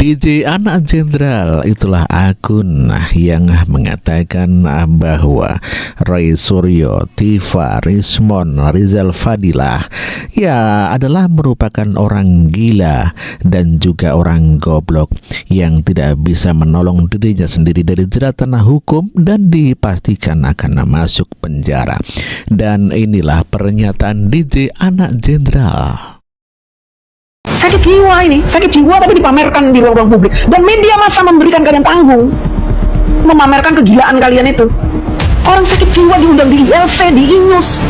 DJ Anak Jenderal itulah akun yang mengatakan bahwa Roy Suryo, Tifa, Rismon, Rizal Fadilah ya adalah merupakan orang gila dan juga orang goblok yang tidak bisa menolong dirinya sendiri dari jeratan hukum dan dipastikan akan masuk penjara. Dan inilah pernyataan DJ Anak Jenderal. Sakit jiwa ini, sakit jiwa tapi dipamerkan di ruang-ruang publik. Dan media massa memberikan kalian panggung memamerkan kegilaan kalian itu. Orang sakit jiwa diundang di ILC, di Inews.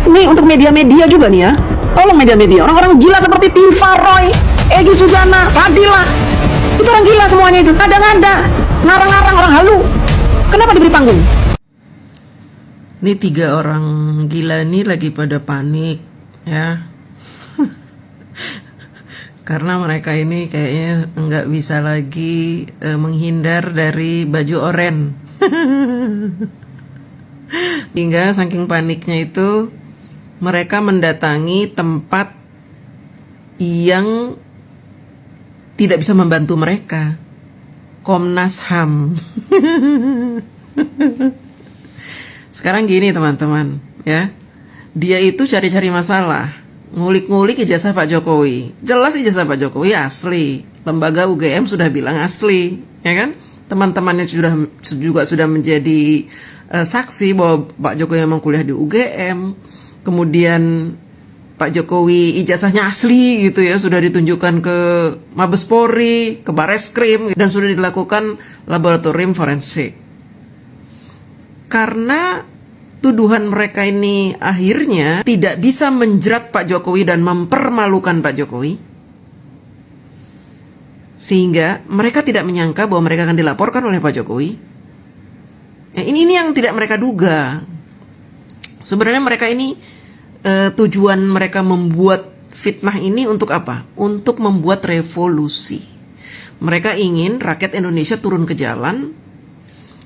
Ini untuk media-media juga nih ya. Tolong media-media, orang-orang gila seperti Tifa, Roy, Egy Sujana, Fadilah. Itu orang gila semuanya itu, kadang-kadang ngarang-ngarang orang halu. Kenapa diberi panggung? Ini 3 orang gila ini lagi pada panik ya. Karena mereka ini kayaknya nggak bisa lagi menghindar dari baju oren. Hingga saking paniknya itu mereka mendatangi tempat yang tidak bisa membantu mereka, Komnas HAM. Sekarang gini teman-teman ya, dia itu cari-cari masalah, ngulik-ngulik ijazah Pak Jokowi. Jelas ijazah Pak Jokowi asli. Lembaga UGM sudah bilang asli, ya kan? Teman-temannya juga sudah menjadi saksi bahwa Pak Jokowi memang kuliah di UGM. Kemudian Pak Jokowi ijazahnya asli gitu ya, sudah ditunjukkan ke Mabes Polri, ke Bareskrim, dan sudah dilakukan laboratorium forensik. Karena tuduhan mereka ini akhirnya tidak bisa menjerat Pak Jokowi dan mempermalukan Pak Jokowi, sehingga mereka tidak menyangka bahwa mereka akan dilaporkan oleh Pak Jokowi. Ini yang tidak mereka duga. Sebenarnya mereka ini tujuan mereka membuat fitnah ini untuk apa? Untuk membuat revolusi. Mereka ingin rakyat Indonesia turun ke jalan,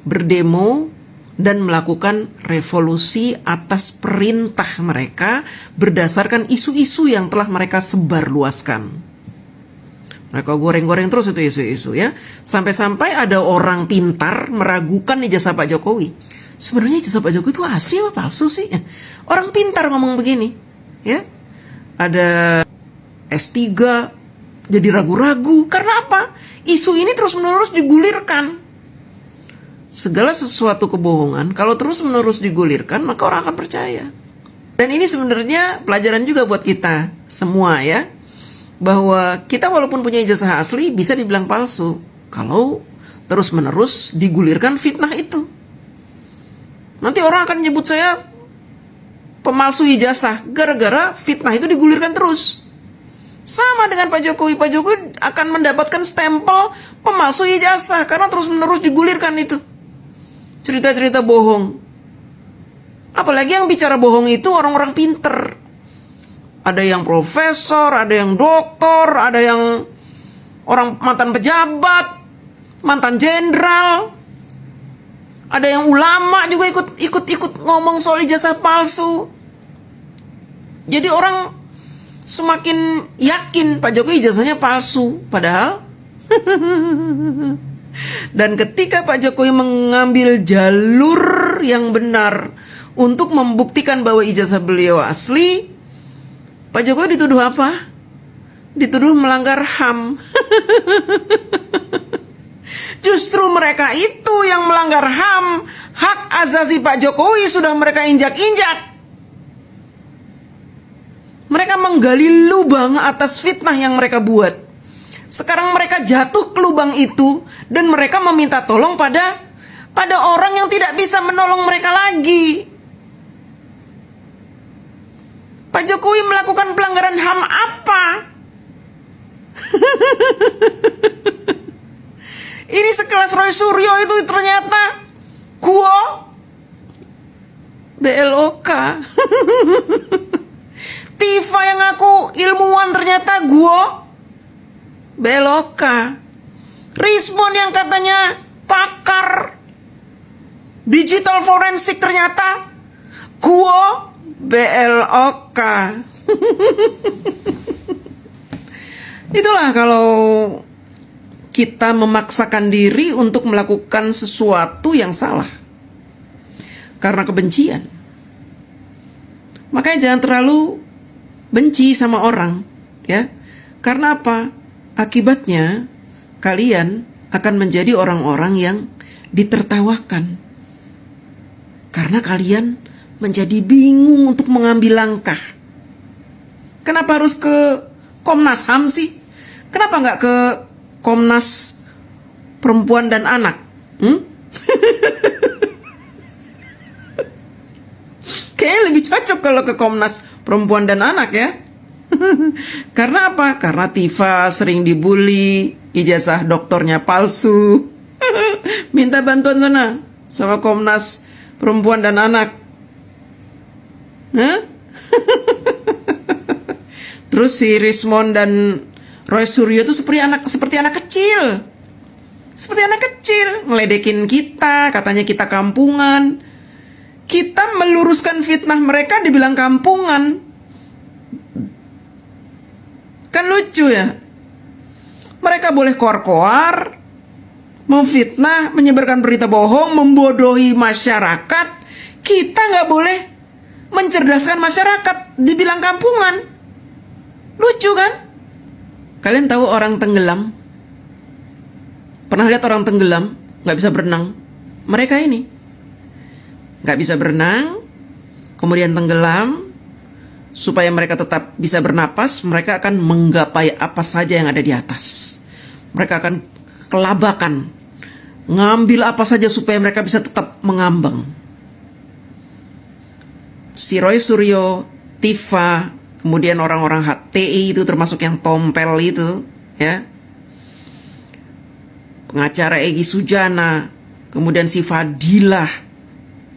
berdemo, dan melakukan revolusi atas perintah mereka berdasarkan isu-isu yang telah mereka sebarluaskan. Mereka goreng-goreng terus itu isu-isu ya. Sampai-sampai ada orang pintar meragukan ijazah Pak Jokowi. Sebenarnya ijazah Pak Jokowi itu asli apa palsu sih? Orang pintar ngomong begini ya. Ada S3 jadi ragu-ragu. Karena apa? Isu ini terus-menerus digulirkan. Segala sesuatu kebohongan kalau terus-menerus digulirkan maka orang akan percaya. Dan ini sebenarnya pelajaran juga buat kita semua ya, bahwa kita walaupun punya ijazah asli bisa dibilang palsu kalau terus-menerus digulirkan fitnah itu. Nanti orang akan nyebut saya pemalsu ijazah gara-gara fitnah itu digulirkan terus. Sama dengan Pak Jokowi. Pak Jokowi akan mendapatkan stempel pemalsu ijazah karena terus-menerus digulirkan itu cerita-cerita bohong. Apalagi yang bicara bohong itu orang-orang pinter. Ada yang profesor, ada yang doktor, ada yang orang mantan pejabat, mantan jenderal, ada yang ulama juga ikut ngomong soal ijazah palsu. Jadi orang semakin yakin Pak Jokowi ijazahnya palsu, padahal dan ketika Pak Jokowi mengambil jalur yang benar untuk membuktikan bahwa ijazah beliau asli, Pak Jokowi dituduh apa? Dituduh melanggar HAM. Justru mereka itu yang melanggar HAM. Hak asasi Pak Jokowi sudah mereka injak-injak. Mereka menggali lubang atas fitnah yang mereka buat. Sekarang mereka jatuh ke lubang itu dan mereka meminta tolong pada orang yang tidak bisa menolong mereka lagi. Pak Jokowi melakukan pelanggaran HAM apa? Ini sekelas Roy Suryo itu ternyata Guo BLOK. Tifa yang ngaku ilmuwan ternyata Guo BLOK. Rismon yang katanya pakar digital forensik ternyata Guo BLOK. Itulah kalau kita memaksakan diri untuk melakukan sesuatu yang salah karena kebencian. Makanya jangan terlalu benci sama orang, ya. Karena apa? Akibatnya kalian akan menjadi orang-orang yang ditertawakan. Karena kalian menjadi bingung untuk mengambil langkah. Kenapa harus ke Komnas HAM sih? Kenapa nggak ke Komnas Perempuan dan Anak? Kayaknya lebih cocok kalau ke Komnas Perempuan dan Anak ya. Karena apa? Karena Tifa sering dibully, ijazah doktornya palsu. Minta bantuan sana sama Komnas Perempuan dan Anak. Hah? Terus si Rismond dan Roy Suryo itu seperti anak kecil. Seperti anak kecil, ngeledekin kita, katanya kita kampungan. Kita meluruskan fitnah mereka dibilang kampungan. Kan lucu ya? Mereka boleh koar-koar, memfitnah, menyebarkan berita bohong, membodohi masyarakat. Kita nggak boleh mencerdaskan masyarakat, dibilang kampungan. Lucu kan? Kalian tahu orang tenggelam? Pernah lihat orang tenggelam? Nggak bisa berenang. Mereka ini nggak bisa berenang, kemudian tenggelam. Supaya mereka tetap bisa bernapas, mereka akan menggapai apa saja yang ada di atas. Mereka akan kelabakan, ngambil apa saja supaya mereka bisa tetap mengambang. Si Roy Suryo, Tifa, kemudian orang-orang HTI itu termasuk yang tompel itu, ya. Pengacara Egy Sujana, kemudian si Fadilah,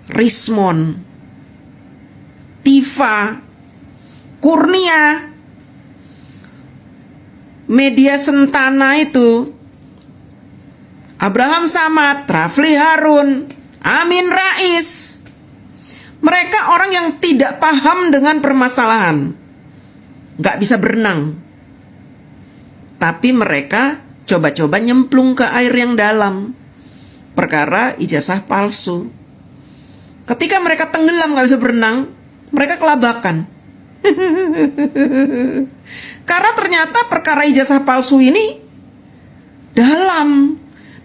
Rismond, Tifa, Kurnia, media Sentana itu, Abraham Samad, Rafli Harun, Amin Rais. Mereka orang yang tidak paham dengan permasalahan, gak bisa berenang. Tapi mereka coba-coba nyemplung ke air yang dalam, perkara ijazah palsu. Ketika mereka tenggelam gak bisa berenang, mereka kelabakan. Karena ternyata perkara ijazah palsu ini dalam,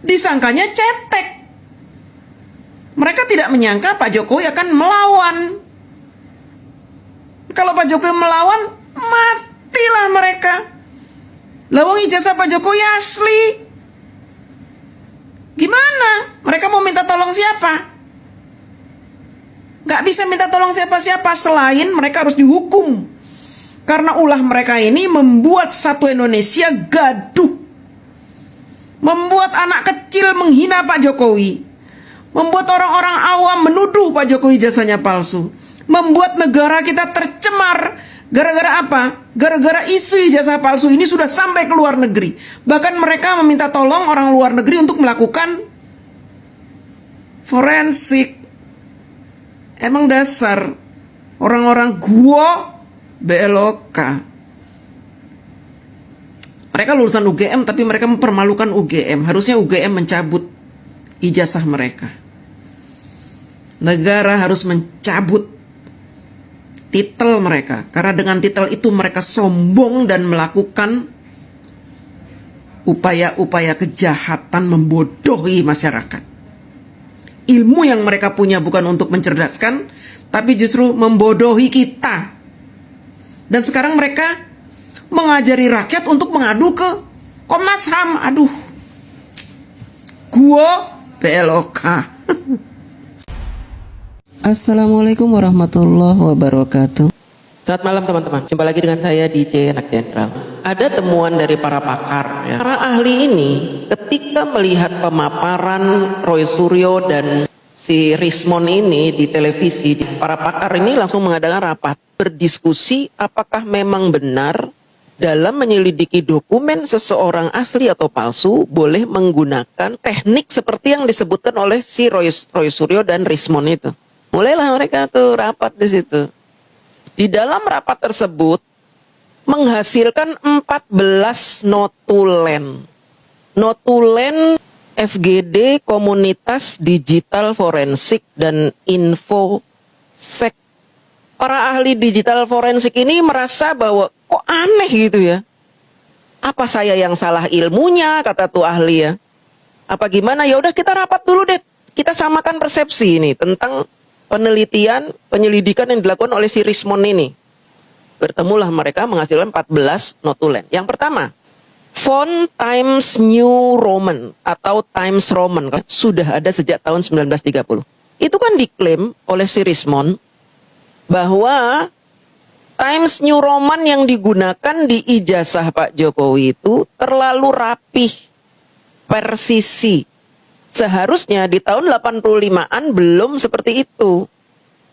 disangkanya cetek. Mereka tidak menyangka Pak Jokowi akan melawan. Kalau Pak Jokowi melawan, matilah mereka. Lawang ijazah Pak Jokowi asli. Gimana? Mereka mau minta tolong siapa? Gak bisa minta tolong siapa-siapa selain mereka harus dihukum. Karena ulah mereka ini membuat satu Indonesia gaduh. Membuat anak kecil menghina Pak Jokowi. Membuat orang-orang awam menuduh Pak Jokowi jasanya palsu. Membuat negara kita tercemar. Gara-gara apa? Gara-gara isu ijazah palsu ini sudah sampai ke luar negeri. Bahkan mereka meminta tolong orang luar negeri untuk melakukan forensik. Emang dasar orang-orang gua BLOK. Mereka lulusan UGM tapi mereka mempermalukan UGM. Harusnya UGM mencabut ijazah mereka. Negara harus mencabut titel mereka, karena dengan titel itu mereka sombong dan melakukan upaya-upaya kejahatan membodohi masyarakat. Ilmu yang mereka punya bukan untuk mencerdaskan, tapi justru membodohi kita. Dan sekarang mereka mengajari rakyat untuk mengadu ke Komnas HAM. Aduh, gua BLOK. Assalamualaikum warahmatullahi wabarakatuh. Selamat malam teman-teman. Jumpa lagi dengan saya DJ Anak Jenderal. Ada temuan dari para pakar. Ya. Para ahli ini ketika melihat pemaparan Roy Suryo dan si Rismond ini di televisi, para pakar ini langsung mengadakan rapat berdiskusi apakah memang benar dalam menyelidiki dokumen seseorang asli atau palsu boleh menggunakan teknik seperti yang disebutkan oleh si Roy Suryo dan Rismond itu. Mulailah mereka tuh rapat di situ. Di dalam rapat tersebut menghasilkan 14 notulen. Notulen FGD Komunitas Digital Forensik dan Infosek. Para ahli digital forensik ini merasa bahwa kok aneh gitu ya. Apa saya yang salah ilmunya, kata tuh ahli ya. Apa gimana? Ya udah kita rapat dulu deh. Kita samakan persepsi ini tentang penelitian, penyelidikan yang dilakukan oleh si Rismond ini. Bertemulah mereka menghasilkan 14 notulen. Yang pertama, font Times New Roman atau Times Roman kan sudah ada sejak tahun 1930. Itu kan diklaim oleh si Rismond bahwa Times New Roman yang digunakan di ijazah Pak Jokowi itu terlalu rapih, persisi. Seharusnya di tahun 85-an belum seperti itu.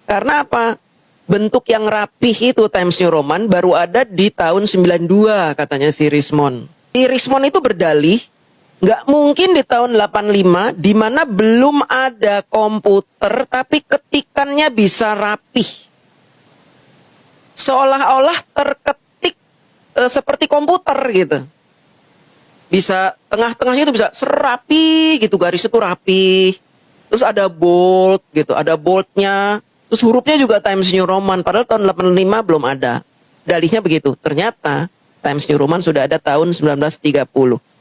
Karena apa? Bentuk yang rapih itu Times New Roman baru ada di tahun 92 katanya si Rismond. Si Rismond itu berdalih, nggak mungkin di tahun 85 di mana belum ada komputer tapi ketikannya bisa rapih. Seolah-olah terketik seperti komputer gitu. Bisa tengah-tengahnya itu bisa serapi gitu, garisnya tuh rapi. Terus ada bold gitu, ada boldnya. Terus hurufnya juga Times New Roman, padahal tahun 85 belum ada. Dalihnya begitu. Ternyata Times New Roman sudah ada tahun 1930.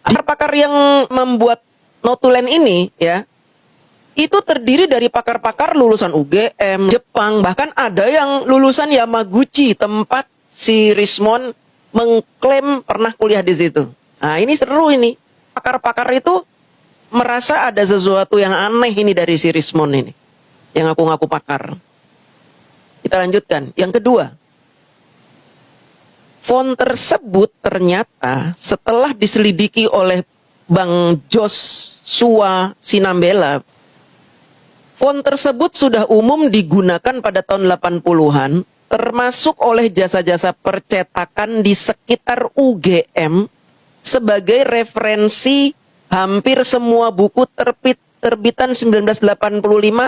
Pakar-pakar yang membuat notulen ini ya, itu terdiri dari pakar-pakar lulusan UGM, Jepang, bahkan ada yang lulusan Yamaguchi, tempat si Rismond mengklaim pernah kuliah di situ. Nah ini seru ini. Pakar-pakar itu merasa ada sesuatu yang aneh ini dari si Rismond ini. Yang ngaku-ngaku pakar. Kita lanjutkan. Yang kedua. Font tersebut ternyata setelah diselidiki oleh Bang Joshua Sinambela, font tersebut sudah umum digunakan pada tahun 80-an, termasuk oleh jasa-jasa percetakan di sekitar UGM sebagai referensi hampir semua buku terbitan 1985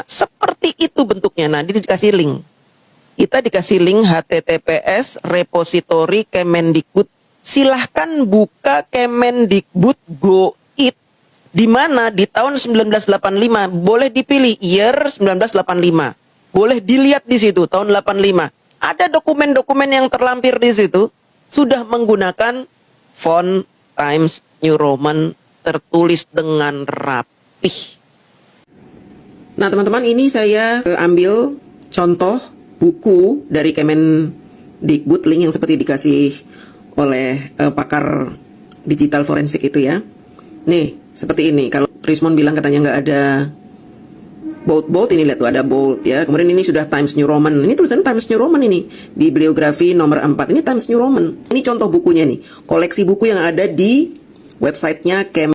seperti itu bentuknya. Nah, ini dikasih link. Kita dikasih link https repository Kemendikbud. Silahkan buka Kemendikbud Go It, di mana di tahun 1985 boleh dipilih year 1985. Boleh dilihat di situ tahun 85. Ada dokumen-dokumen yang terlampir di situ sudah menggunakan font Times New Roman tertulis dengan rapih. Nah teman-teman, ini saya ambil contoh buku dari Kemendikbud, link yang seperti dikasih oleh pakar digital forensik itu ya. Nih, seperti ini. Kalau Rismond bilang katanya nggak ada bold, ini lihat tuh ada bold ya. Kemudian ini sudah Times New Roman. Ini tulisan Times New Roman ini. Bibliografi nomor 4. Ini Times New Roman. Ini contoh bukunya nih. Koleksi buku yang ada di websitenya